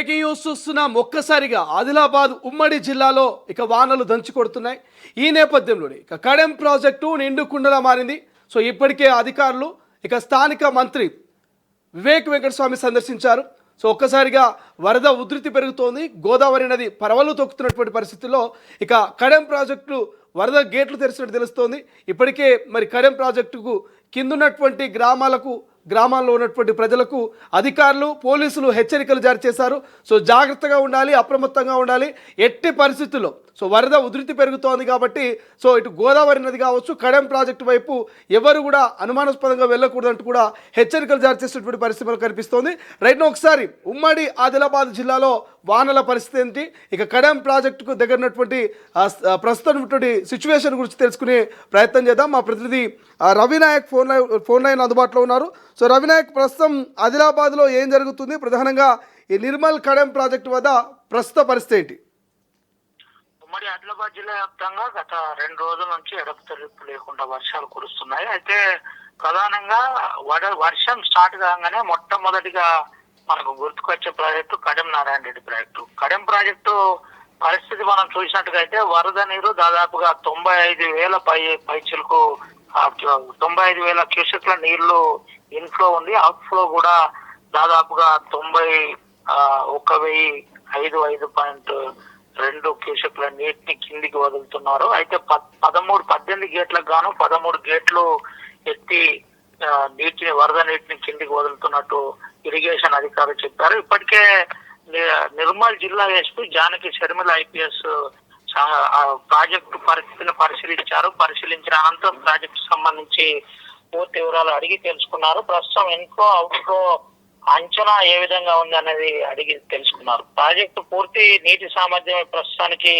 Breaking news చూస్తున్నాం. ఒక్కసారిగా ఆదిలాబాద్ ఉమ్మడి జిల్లాలో వానలు దంచి కొడుతున్నాయి. ఈ నేపథ్యంలోనే కడెం ప్రాజెక్టు నిండు కుండలా మారింది. సో ఇప్పటికే అధికారులు స్థానిక మంత్రి వివేక్ వెంకటస్వామి సందర్శించారు. సో ఒక్కసారిగా వరద ఉధృతి పెరుగుతోంది. గోదావరి నది పరవలు తొక్కుతున్నటువంటి పరిస్థితుల్లో కడెం ప్రాజెక్టు వరద గేట్లు తెరిచినట్టు తెలుస్తోంది. ఇప్పటికే మరి కడెం ప్రాజెక్టుకు కిందున్నటువంటి గ్రామాల్లో ఉన్నటువంటి ప్రజలకు అధికారులు పోలీసులు హెచ్చరికలు జారీ చేశారు. సో జాగ్రత్తగా ఉండాలి, అప్రమత్తంగా ఉండాలి. ఎట్టి పరిస్థితుల్లో సో వరద ఉధృతి పెరుగుతోంది కాబట్టి సో ఇటు గోదావరి నది కావచ్చు, కడెం ప్రాజెక్టు వైపు ఎవరు కూడా అనుమానాస్పదంగా వెళ్ళకూడదంటూ కూడా హెచ్చరికలు జారీ చేసినటువంటి పరిస్థితి మనకు కనిపిస్తోంది. రైట్ను ఒకసారి ఉమ్మడి ఆదిలాబాద్ జిల్లాలో వానల పరిస్థితి ఏంటి, కడెం ప్రాజెక్టుకు దగ్గరటువంటి ప్రస్తుతం సిచ్యువేషన్ గురించి తెలుసుకునే ప్రయత్నం చేద్దాం. మా ప్రతినిధి రవినాయక్ ఫోన్ లైన్ అందుబాటులో ఉన్నారు. సో రవినాయక్, ప్రస్తుతం ఆదిలాబాద్లో ఏం జరుగుతుంది, ప్రధానంగా ఈ నిర్మల్ కడెం ప్రాజెక్టు వద్ద ప్రస్తుత పరిస్థితి ఏంటి? ఉమ్మడి ఆదిలాబాద్ జిల్లా వ్యాప్తంగా గత 2 రోజుల నుంచి ఎడతెరిపి లేకుండా వర్షాలు కురుస్తున్నాయి. అయితే ప్రధానంగా వర్షం స్టార్ట్ కాగానే మొట్టమొదటిగా మనకు గుర్తుకొచ్చే project Kadem Narayana Reddy project. Kadem project పరిస్థితి మనం చూసినట్టుగా అయితే వరద నీరు దాదాపుగా 95,000 పైచిలకు 95,000 క్యూసెక్ల నీళ్లు ఇన్ఫ్లో ఉంది. అవుట్ ఫ్లో కూడా దాదాపుగా 91,505.2 క్యూసెక్ల నీటిని కిందికి వదులుతున్నారు. అయితే 18 గేట్లకు గాను 13 గేట్లు ఎత్తి వరద నీటిని కిందికి వదులుతున్నట్టు ఇరిగేషన్ అధికారులు చెప్పారు. ఇప్పటికే నిర్మల్ జిల్లా SP Janaki Sharmila IPS project పరిస్థితిని పరిశీలించిన అనంతరం ప్రాజెక్టు సంబంధించి పూర్తి వివరాలు అడిగి తెలుసుకున్నారు. ప్రస్తుతం ఇన్ఫ్లో అవుట్ఫ్లో అంచనా ఏ విధంగా ఉంది అనేది అడిగి తెలుసుకున్నారు. ప్రాజెక్టు పూర్తి నీటి సామర్థ్యం ప్రస్తుతానికి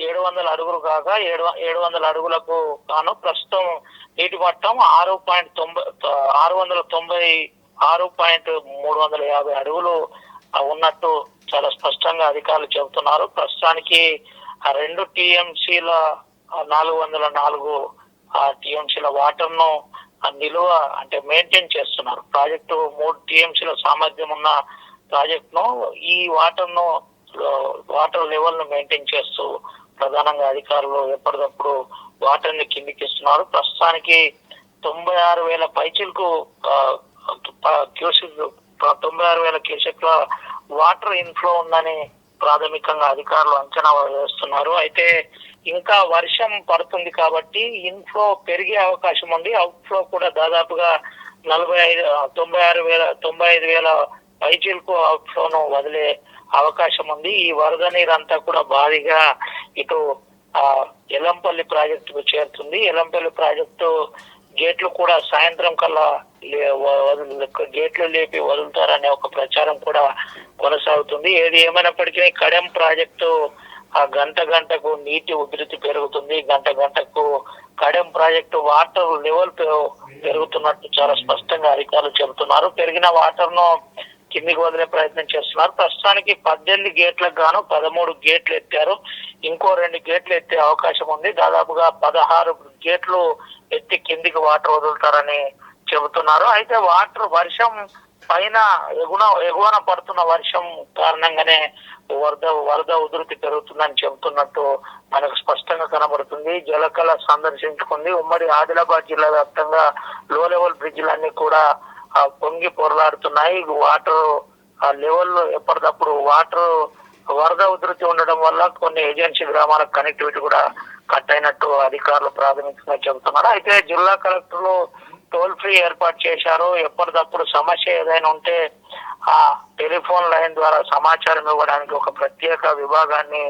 700 అడుగులు కాగా 700 అడుగులకు గాను ప్రస్తుతం నీటి మట్టం 696.350 అడుగులు ఉన్నట్టు చాలా స్పష్టంగా అధికారులు చెబుతున్నారు. ప్రస్తుతానికి 2 టీఎంసీల 404 టీఎంసీల వాటర్ ను నిలువ అంటే మెయింటైన్ చేస్తున్నారు. ప్రాజెక్టు 3 టీఎంసీల సామర్థ్యం ఉన్న ప్రాజెక్ట్ ను ఈ వాటర్ లెవెల్ ను మెయింటైన్ చేస్తూ ప్రధానంగా అధికారులు ఎప్పటికప్పుడు వాటర్ ని కిందికి ఇస్తున్నారు. ప్రస్తుతానికి 96,000 పైచిలకు 96,000 క్యూసెక్ల వాటర్ ఇన్ఫ్లో ఉందని ప్రాథమికంగా అధికారులు అంచనా వేస్తున్నారు. అయితే ఇంకా వర్షం పడుతుంది కాబట్టి ఇన్ఫ్లో పెరిగే అవకాశం ఉంది. అవుట్ ఫ్లో కూడా దాదాపుగా 95,000 పైచీలకు అవుట్ ఫ్లోను వదిలే అవకాశం ఉంది. ఈ వరద నీరంతా కూడా భారీగా ఇటు ఎల్లంపల్లి ప్రాజెక్టుకు చేరుతుంది. ఎల్లంపల్లి ప్రాజెక్టు గేట్లు కూడా సాయంత్రం కల్లా గేట్లు లేపి వదులుతారనే ఒక ప్రచారం కూడా కొనసాగుతుంది. ఏది ఏమైనప్పటికీ కడెం ప్రాజెక్టు గంటకు నీటి ఉధృతి పెరుగుతుంది. గంటకు కడెం ప్రాజెక్టు వాటర్ లెవెల్ పెరుగుతున్నట్టు చాలా స్పష్టంగా అధికారులు చెబుతున్నారు. పెరిగిన వాటర్ ను కిందికి వదిలే ప్రయత్నం చేస్తున్నారు. ప్రస్తుతానికి 18 గేట్లకు గాను 13 గేట్లు ఎత్తారు. ఇంకో 2 గేట్లు ఎత్తే అవకాశం ఉంది. దాదాపుగా 16 గేట్లు ఎత్తి కిందికి వాటర్ వదులుతారని చెబుతున్నారు. అయితే వర్షం పైన ఎగువన పడుతున్న వర్షం కారణంగానే వరద ఉధృతి పెరుగుతుందని చెబుతున్నట్టు మనకు స్పష్టంగా కనబడుతుంది. జలకళ సందర్శించుకుంది. ఉమ్మడి ఆదిలాబాద్ జిల్లా వ్యాప్తంగా లో లెవెల్ బ్రిడ్జిలన్నీ కూడా పొంగి పొరలాడుతున్నాయి. వాటర్ లెవెల్ ఎప్పటికప్పుడు వరద ఉధృతి ఉండడం వల్ల కొన్ని ఏజెన్సీ గ్రామాలకు కనెక్టివిటీ కూడా కట్ అయినట్టు అధికారులు ప్రాథమికంగా చెబుతున్నారు. అయితే జిల్లా కలెక్టర్లు టోల్ ఫ్రీ ఏర్పాటు చేశారు. ఎప్పటికప్పుడు సమస్య ఏదైనా ఉంటే ఆ టెలిఫోన్ లైన్ ద్వారా సమాచారం ఇవ్వడానికి ఒక ప్రత్యేక విభాగాన్ని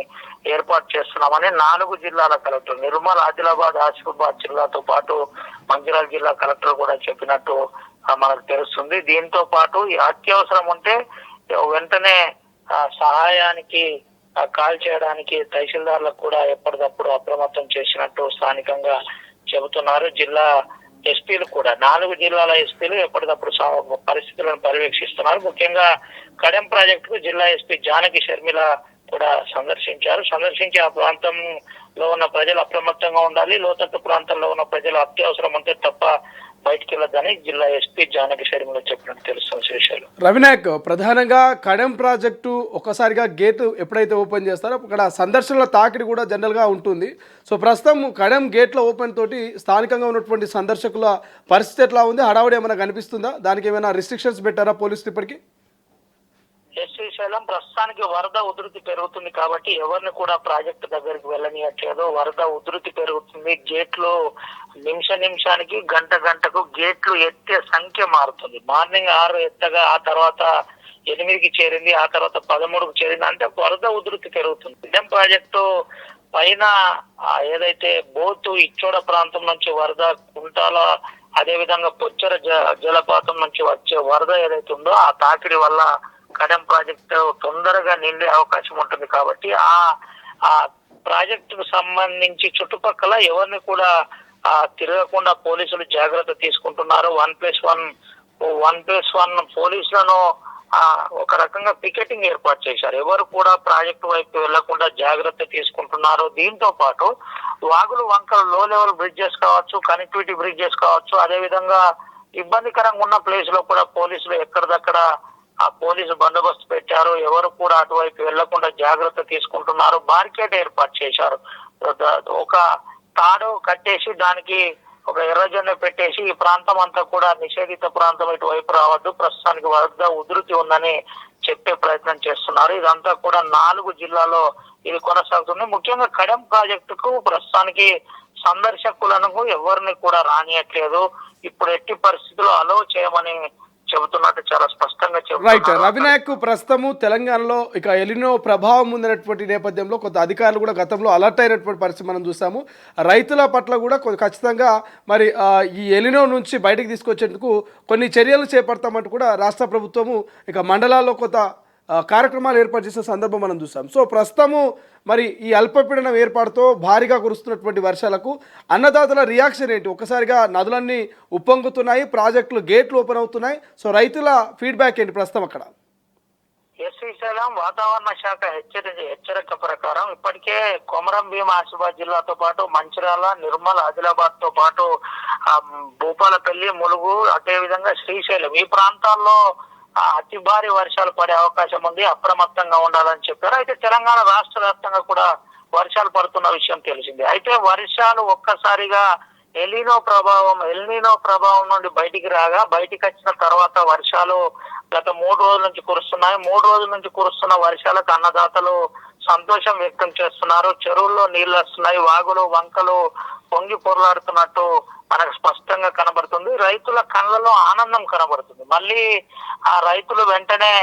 ఏర్పాటు చేస్తున్నామని 4 జిల్లాల కలెక్టర్ నిర్మల్, ఆదిలాబాద్, ఆసిఫాబాద్ జిల్లాతో పాటు మంచిర్యాల జిల్లా కలెక్టర్ కూడా చెప్పినట్టు మనకు తెలుస్తుంది. దీంతో పాటు అత్యవసరం ఉంటే వెంటనే సహాయానికి కాల్ చేయడానికి తహసీల్దార్లకు కూడా ఎప్పటికప్పుడు అప్రమత్తం చేసినట్టు స్థానికంగా చెబుతున్నారు. జిల్లా ఎస్పీలు కూడా 4 జిల్లాల ఎస్పీలు ఎప్పటికప్పుడు పరిస్థితులను పర్యవేక్షిస్తున్నారు. ముఖ్యంగా కడెం ప్రాజెక్టుకు జిల్లా ఎస్పీ జానకి షర్మిల కూడా సందర్శించి ఆ ప్రాంతంలో ఉన్న ప్రజలు అప్రమత్తంగా ఉండాలి. లోతట్టు ప్రాంతంలో ఉన్న ప్రజలు అత్యవసరం ఉంటే తప్ప బయటికి వెళ్ళొద్దని జిల్లా ఎస్పీ జానకి షరీంలో చెప్పినట్టు తెలుస్తుంది విషయాలు. రవినాయక్, ప్రధానంగా కడెం ప్రాజెక్టు ఒక్కసారిగా గేటు ఎప్పుడైతే ఓపెన్ చేస్తారో అక్కడ సందర్శనల తాకిడి కూడా జనరల్గా ఉంటుంది. సో ప్రస్తుతం కడెం గేట్ల ఓపెన్ తోటి స్థానికంగా ఉన్నటువంటి సందర్శకుల పరిస్థితి ఎట్లా ఉంది? హడావుడి ఏమైనా కనిపిస్తుందా? దానికి ఏమైనా రిస్ట్రిక్షన్స్ పెట్టారా పోలీసులు ఇప్పటికీ? శ్రీశైలం ప్రస్తుతానికి వరద ఉధృతి పెరుగుతుంది కాబట్టి ఎవరిని కూడా ప్రాజెక్టు దగ్గరికి వెళ్ళనియట్లేదు. వరద ఉధృతి పెరుగుతుంది. గేట్లు నిమిషానికి గంటకు గేట్లు ఎత్తే సంఖ్య మారుతుంది. మార్నింగ్ 6 ఎత్తగా ఆ తర్వాత 8కి చేరింది, ఆ తర్వాత 13కు చేరింది. అంటే వరద ఉధృతి పెరుగుతుంది. కడెం ప్రాజెక్టు పైన ఏదైతే బోతు ఇచ్చోడ ప్రాంతం నుంచి వరద, కుంటాల అదే విధంగా పొచ్చర జలపాతం నుంచి వచ్చే వరద ఏదైతే ఉందో ఆ తాకిడి వల్ల కడెం ప్రాజెక్టు తొందరగా నిండే అవకాశం ఉంటుంది. కాబట్టి ఆ ప్రాజెక్టుకు సంబంధించి చుట్టుపక్కల ఎవరిని కూడా తిరగకుండా పోలీసులు జాగ్రత్త తీసుకుంటున్నారు. 1+1 పోలీసులను ఒక రకంగా పికెటింగ్ ఏర్పాటు చేశారు. ఎవరు కూడా ప్రాజెక్టు వైపు వెళ్లకుండా జాగ్రత్త తీసుకుంటున్నారు. దీంతో పాటు వాగులు వంకలు లో లెవెల్ బ్రిడ్జెస్ కావచ్చు, కనెక్టివిటీ బ్రిడ్జెస్ కావచ్చు, అదే విధంగా ఇబ్బందికరంగా ఉన్న ప్లేస్ లో కూడా పోలీసులు ఎక్కడిదక్కడ పోలీసు బందోబస్తు పెట్టారు. ఎవరు కూడా అటువైపు వెళ్లకుండా జాగ్రత్త తీసుకుంటున్నారు. బార్కెట్ ఏర్పాటు చేశారు. ఒక తాడు కట్టేసి దానికి ఒక ఎర్రజెండా పెట్టేసి ఈ ప్రాంతం అంతా కూడా నిషేధిత ప్రాంతం ఇటువైపు రావద్దు, ప్రస్తుతానికి వరద ఉధృతి ఉందని చెప్పే ప్రయత్నం చేస్తున్నారు. ఇదంతా కూడా 4 జిల్లాలో ఇది కొనసాగుతుంది. ముఖ్యంగా కడెం ప్రాజెక్టుకు ప్రస్తుతానికి సందర్శకులను ఎవరిని కూడా రానియట్లేదు. ఇప్పుడు ఎట్టి పరిస్థితుల్లో అలో చేయమని చెబుతున్నట్టు చాలా స్పష్టంగా రైట్. రవినాయక్, ప్రస్తుతము తెలంగాణలో ఇక ఎలినో ప్రభావం ఉందనేటువంటి నేపథ్యంలో కొంత అధికారులు కూడా గతంలో అలర్ట్ అయినటువంటి పరిస్థితి మనం చూసాము. రైతుల పట్ల కూడా ఖచ్చితంగా మరి ఈ ఎలినో నుంచి బయటకు తీసుకొచ్చేందుకు కొన్ని చర్యలు చేపడతామంటూ కూడా రాష్ట్ర ప్రభుత్వము ఇక మండలాల్లో కొంత కార్యక్రమాలు ఏర్పాటు చేసిన సందర్భం మనం చూసాం. సో ప్రస్తుతము మరి ఈ అల్పపీడనం ఏర్పాటుతో భారీగా కురుస్తున్నటువంటి వర్షాలకు అన్నదాతల రియాక్షన్ ఏంటి? ఒక్కసారిగా నదులన్నీ ఉప్పొంగుతున్నాయి, ప్రాజెక్టులు గేట్లు ఓపెన్ అవుతున్నాయి. సో రైతుల ఫీడ్బ్యాక్ ఏంటి ప్రస్తుతం అక్కడ? శ్రీశైలం వాతావరణ శాఖ హెచ్చరిక ప్రకారం ఇప్పటికే కొమరం భీం ఆసిఫాబాద్ జిల్లాతో పాటు మంచిర్యాల, నిర్మల్, ఆదిలాబాద్ తో పాటు భూపాలపల్లి, ములుగు, అదే విధంగా శ్రీశైలం ఈ ప్రాంతాల్లో అతి భారీ వర్షాలు పడే అవకాశం ఉంది. అప్రమత్తంగా ఉండాలని చెప్పారు. అయితే తెలంగాణ రాష్ట్ర వ్యాప్తంగా కూడా వర్షాలు పడుతున్న విషయం తెలిసింది. అయితే వర్షాలు ఒక్కసారిగా ఎల్నినో ప్రభావం నుండి బయటికి వచ్చిన తర్వాత వర్షాలు గత 3 రోజుల నుంచి కురుస్తున్నాయి. 3 రోజుల నుంచి కురుస్తున్న వర్షాలకు అన్నదాతలు సంతోషం వ్యక్తం చేస్తున్నారు. చెరువుల్లో నీళ్లు వస్తున్నాయి, వాగులు వంకలు పొంగి పొరలాడుతున్నట్టు మనకు స్పష్టంగా కనబడుతుంది. రైతుల కళ్ళలో ఆనందం కనబడుతుంది. మళ్ళీ ఆ రైతులు వెంటనే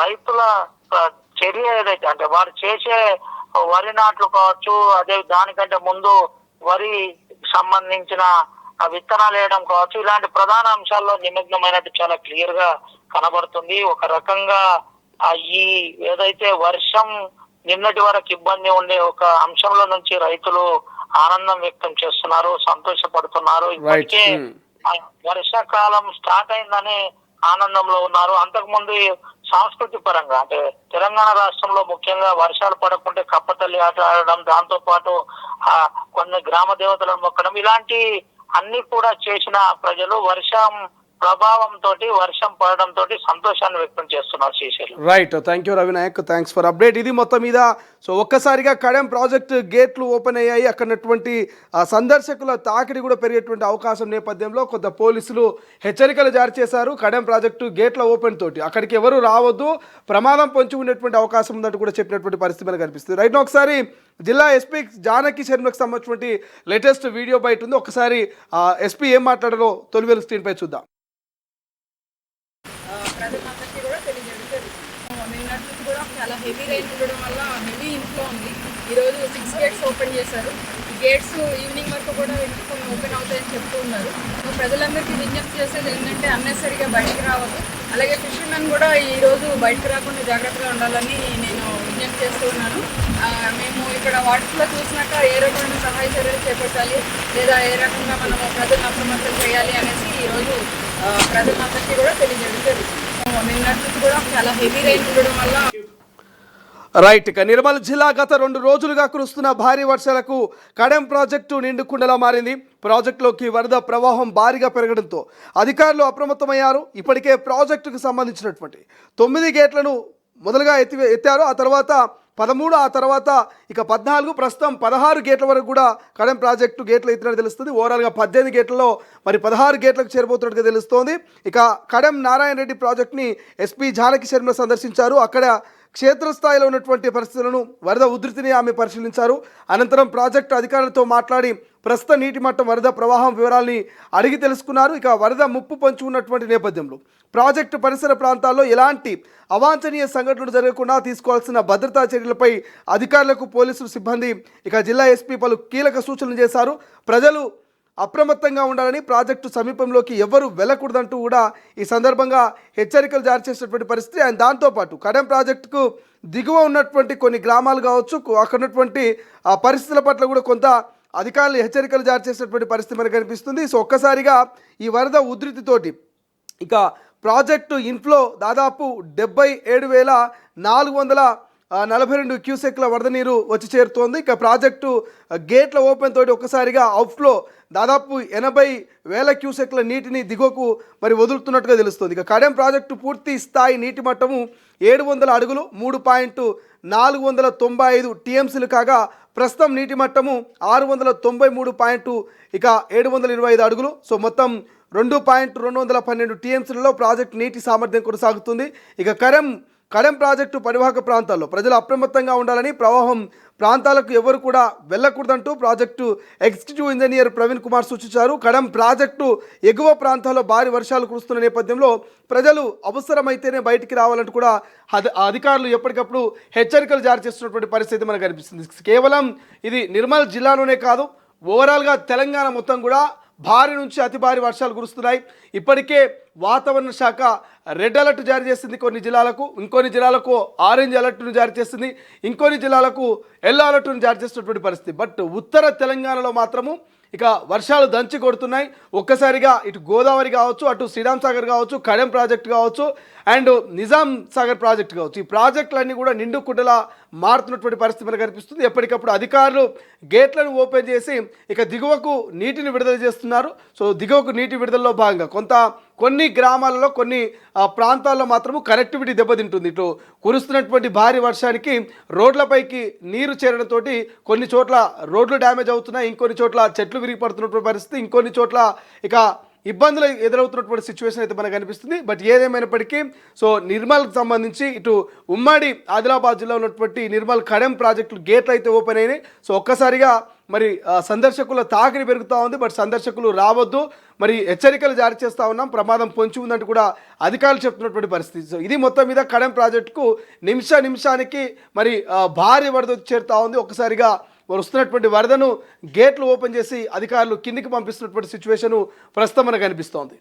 రైతుల చర్య ఏదైతే అంటే వారు చేసే వరి నాట్లు కావచ్చు, అదే దానికంటే ముందు వరి సంబంధించిన విత్తనాలు వేయడం కావచ్చు, ఇలాంటి ప్రధాన అంశాల్లో నిమగ్నమైనట్టు చాలా క్లియర్ గా కనబడుతుంది. ఒక రకంగా ఈ ఏదైతే వర్షం నిన్నటి వరకు ఇబ్బంది ఉండే ఒక అంశంలో నుంచి రైతులు ఆనందం వ్యక్తం చేస్తున్నారు, సంతోషపడుతున్నారు. ఇప్పటికే వర్షాకాలం స్టార్ట్ అయిందని ఆనందంలో ఉన్నారు. అంతకుముందు సాంస్కృతిక పరంగా అంటే తెలంగాణ రాష్ట్రంలో ముఖ్యంగా వర్షాలు పడకుంటే కప్పతల్లి ఆట ఆడడం, దాంతో పాటు కొన్ని గ్రామ దేవతలను మొక్కడం, ఇలాంటి అన్ని కూడా చేసిన ప్రజలు వర్షం ప్రభావంతో వర్షం పడడంతో సంతోషాన్ని వ్యక్తం చేస్తున్నారు. Srisailam. Right. Thank you Ravinayak, thanks for update. ఇది మొత్తం మీద సో ఒక్కసారిగా కడెం ప్రాజెక్టు గేట్లు ఓపెన్ అయ్యాయి. అక్కడటువంటి సందర్శకుల తాకిడి కూడా పెరిగేటువంటి అవకాశం నేపథ్యంలో కొంత పోలీసులు హెచ్చరికలు జారీ చేశారు. కడెం ప్రాజెక్టు గేట్ల ఓపెన్ తోటి అక్కడికి ఎవరు రావద్దు, ప్రమాదం పొంచి ఉండేటువంటి అవకాశం ఉందంటూ కూడా చెప్పినటువంటి పరిస్థితి మనకు కనిపిస్తుంది. రైట్. ఒకసారి జిల్లా ఎస్పీ జానకి శర్మకు సంబంధించినటువంటి లేటెస్ట్ వీడియో బయట ఉంది. ఒకసారి ఎస్పీ ఏం మాట్లాడారో తొలివేలు స్క్రీన్పై చూద్దాం. ప్రజలందరికీ కూడా తెలియజేయడం నిన్నటి నుంచి కూడా చాలా హెవీ రైన్ ఉండడం వల్ల హెవీ ఇన్ఫ్లో ఉంది. ఈరోజు 6 గేట్స్ ఓపెన్ చేశారు. ఈ గేట్స్ ఈవినింగ్ వరకు కూడా ఓపెన్ అవుతాయని చెప్తూ ఉన్నారు. ప్రజలందరికీ విజ్ఞప్తి చేసేది ఏంటంటే అన్నెసరిగా బయటికి రావద్దు. అలాగే ఫిషర్మెన్ కూడా ఈరోజు బయటకు రాకుండా జాగ్రత్తగా ఉండాలని నేను విజ్ఞప్తి చేస్తూ ఉన్నాను. మేము ఇక్కడ వాట్స్లో చూసినాక ఏ రకమైన సహాయ చర్యలు చేపట్టాలి లేదా ఏ రకంగా మనము ప్రజలను అప్రమత్తం చేయాలి అనేసి ఈరోజు ప్రజలందరికీ కూడా తెలియజేయడం జరుగుతుంది. నిన్నటి నుంచి కూడా చాలా హెవీ రైన్ ఉండడం వల్ల రైట్. ఇక నిర్మల్ జిల్లా గత 2 రోజులుగా కురుస్తున్న భారీ వర్షాలకు కడెం ప్రాజెక్టు నిండుకుండలా మారింది. ప్రాజెక్టులోకి వరద ప్రవాహం భారీగా పెరగడంతో అధికారులు అప్రమత్తమయ్యారు. ఇప్పటికే ప్రాజెక్టుకు సంబంధించినటువంటి 9 గేట్లను మొదలుగా ఎత్తారు. ఆ తర్వాత 13, ఆ తర్వాత ఇక 14, ప్రస్తుతం 16 గేట్ల వరకు కూడా కడెం ప్రాజెక్టు గేట్లు ఎత్తినట్టు తెలుస్తుంది. ఓవరాల్గా 18 గేట్లలో మరి 16 గేట్లకు చేరబోతున్నట్టుగా తెలుస్తోంది. ఇక కడెం నారాయణ రెడ్డి ప్రాజెక్టుని ఎస్పీ జానకి శర్మ సందర్శించారు. అక్కడ క్షేత్రస్థాయిలో ఉన్నటువంటి పరిస్థితులను, వరద ఉధృతిని ఆమె పరిశీలించారు. అనంతరం ప్రాజెక్టు అధికారులతో మాట్లాడి ప్రస్తుత నీటి మట్టం, వరద ప్రవాహం వివరాల్ని అడిగి తెలుసుకున్నారు. ఇక వరద ముప్పు పొంచి ఉన్నటువంటి నేపథ్యంలో ప్రాజెక్టు పరిసర ప్రాంతాల్లో ఎలాంటి అవాంఛనీయ సంఘటనలు జరగకుండా తీసుకోవాల్సిన భద్రతా చర్యలపై అధికారులకు, పోలీసులు, సిబ్బంది, ఇక జిల్లా ఎస్పీ పలు కీలక సూచనలు చేశారు. ప్రజలు అప్రమత్తంగా ఉండాలని, ప్రాజెక్టు సమీపంలోకి ఎవరు వెళ్ళకూడదంటూ కూడా ఈ సందర్భంగా హెచ్చరికలు జారీ చేసినటువంటి పరిస్థితి. అండ్ దాంతోపాటు కడెం ప్రాజెక్టుకు దిగువ ఉన్నటువంటి కొన్ని గ్రామాలు కావచ్చు, అక్కడ ఉన్నటువంటి పరిస్థితుల పట్ల కూడా కొంత అధికారులు హెచ్చరికలు జారీ చేసినటువంటి పరిస్థితి మనకు కనిపిస్తుంది. సో ఒక్కసారిగా ఈ వరద ఉధృతితోటి ఇక ప్రాజెక్టు ఇన్ఫ్లో దాదాపు 77,442 క్యూసెక్ల వరద నీరు వచ్చి చేరుతోంది. ఇక ప్రాజెక్టు గేట్ల ఓపెన్ తోటి ఒక్కసారిగా అవుట్ఫ్లో దాదాపు 80,000 క్యూసెక్ల నీటిని దిగువకు మరి వదులుతున్నట్టుగా తెలుస్తుంది. ఇక కడెం ప్రాజెక్టు పూర్తి స్థాయి నీటి మట్టము 700 అడుగులు 3.495 టీఎంసీలు కాగా ప్రస్తుతం నీటి మట్టము 693 ఇక 725 అడుగులు. సో మొత్తం 2.212 టీఎంసీలలో ప్రాజెక్టు నీటి సామర్థ్యం కొనసాగుతుంది. ఇక కడెం ప్రాజెక్టు పరివాహక ప్రాంతాల్లో ప్రజలు అప్రమత్తంగా ఉండాలని, ప్రవాహం ప్రాంతాలకు ఎవరు కూడా వెళ్ళకూడదంటూ project executive engineer Praveen Kumar సూచించారు. కడెం ప్రాజెక్టు ఎగువ ప్రాంతాల్లో భారీ వర్షాలు కురుస్తున్న నేపథ్యంలో ప్రజలు అవసరమైతేనే బయటికి రావాలంటూ కూడా అధికారులు ఎప్పటికప్పుడు హెచ్చరికలు జారీ చేస్తున్నటువంటి పరిస్థితి మనకు కనిపిస్తుంది. కేవలం ఇది నిర్మల్ జిల్లాలోనే కాదు, ఓవరాల్గా తెలంగాణ మొత్తం కూడా భారీ నుంచి అతి భారీ వర్షాలు కురుస్తున్నాయి. ఇప్పటికే వాతావరణ శాఖ రెడ్ అలర్ట్ జారీ చేసింది కొన్ని జిల్లాలకు, ఇంకొన్ని జిల్లాలకు ఆరెంజ్ అలర్ట్ను జారీ చేసింది, ఇంకొన్ని జిల్లాలకు ఎల్లో అలర్ట్ను జారీ చేస్తున్నటువంటి పరిస్థితి. బట్ ఉత్తర తెలంగాణలో మాత్రము ఇక వర్షాలు దంచి కొడుతున్నాయి. ఒక్కసారిగా ఇటు గోదావరి కావచ్చు, అటు శ్రీరామ్ సాగర్ కావచ్చు, కడెం ప్రాజెక్టు కావచ్చు, అండ్ నిజాం సాగర్ ప్రాజెక్టు కావచ్చు, ఈ ప్రాజెక్టులన్నీ కూడా నిండు కుండలా మారుతున్నటువంటి పరిస్థితి మనకు కనిపిస్తుంది. ఎప్పటికప్పుడు అధికారులు గేట్లను ఓపెన్ చేసి ఇక దిగువకు నీటిని విడుదల చేస్తున్నారు. సో దిగువకు నీటి విడుదలలో భాగంగా కొన్ని గ్రామాలలో, కొన్ని ప్రాంతాల్లో మాత్రము కనెక్టివిటీ దెబ్బతింటుంది. ఇటు కురుస్తున్నటువంటి భారీ వర్షానికి రోడ్లపైకి నీరు చేరడంతో కొన్ని చోట్ల రోడ్లు డ్యామేజ్ అవుతున్నాయి, ఇంకొన్ని చోట్ల చెట్లు విరిగిపడుతున్నటువంటి పరిస్థితి, ఇంకొన్ని చోట్ల ఇక ఇబ్బందులు ఎదురవుతున్నటువంటి సిచ్యువేషన్ అయితే మనకు కనిపిస్తుంది. బట్ ఏదేమైనప్పటికీ సో నిర్మల్కి సంబంధించి ఇటు ఉమ్మడి ఆదిలాబాద్ జిల్లా ఉన్నటువంటి నిర్మల్ కడెం ప్రాజెక్టులు గేట్లు అయితే ఓపెన్ అయినాయి. సో ఒక్కసారిగా మరి సందర్శకుల తాకిడి పెరుగుతూ ఉంది. బట్ సందర్శకులు రావద్దు, మరి హెచ్చరికలు జారీ చేస్తూ ఉన్నాం, ప్రమాదం పొంచి ఉందంటూ కూడా అధికారులు చెప్తున్నటువంటి పరిస్థితి. సో ఇది మొత్తం మీద కడెం ప్రాజెక్టుకు నిమిషానికి మరి భారీ వరద చేరుతూ ఉంది. ఒక్కసారిగా వస్తున్నటువంటి వరదను గేట్లు ఓపెన్ చేసి అధికారులు కిందికి పంపిస్తున్నటువంటి సిచ్యువేషన్ ప్రస్తుతం మనకు కనిపిస్తోంది.